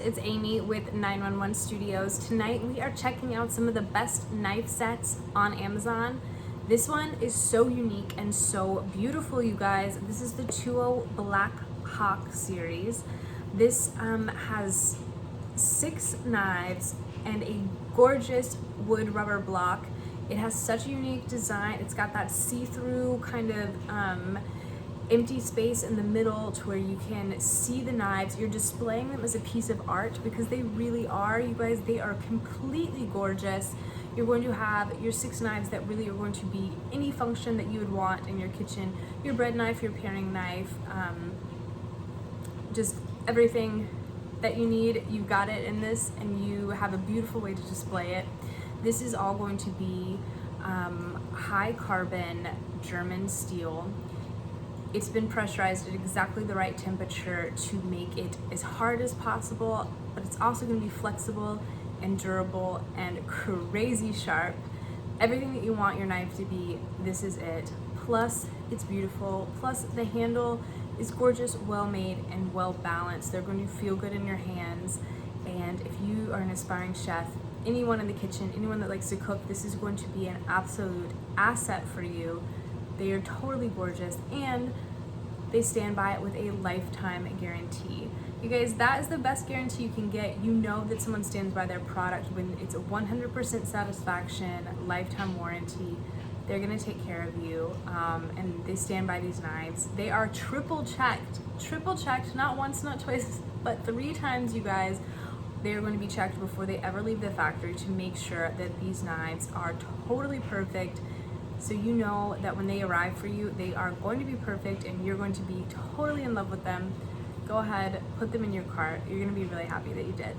It's Amy with 911 Studios. Tonight we are checking out some of the best knife sets on Amazon. This one is so unique and so beautiful, you guys. This is the TUO Black Hawk series. This has 6 knives and a gorgeous wood rubber block. It has such a unique design. It's got that see-through kind of empty space in the middle to where you can see the knives. You're displaying them as a piece of art because they really are, you guys. They are completely gorgeous. You're going to have your 6 knives that really are going to be any function that you would want in your kitchen. Your bread knife, your paring knife, just everything that you need, you got it in this, and you have a beautiful way to display it. This is all going to be high carbon German steel. It's been pressurized at exactly the right temperature to make it as hard as possible, but it's also going to be flexible and durable and crazy sharp. Everything that you want your knife to be, this is it. Plus, it's beautiful. Plus, the handle is gorgeous, well made, and well balanced. They're going to feel good in your hands. And if you are an aspiring chef, anyone in the kitchen, anyone that likes to cook, this is going to be an absolute asset for you. They are totally gorgeous, and they stand by it with a lifetime guarantee. You guys, that is the best guarantee you can get. You know that someone stands by their product when it's a 100% satisfaction, lifetime warranty. They're gonna take care of you, and they stand by these knives. They are triple checked, not once, not twice, but 3 times, you guys. They are going to be checked before they ever leave the factory to make sure that these knives are totally perfect. So you know that when they arrive for you, they are going to be perfect and you're going to be totally in love with them. Go ahead, put them in your cart. You're going to be really happy that you did.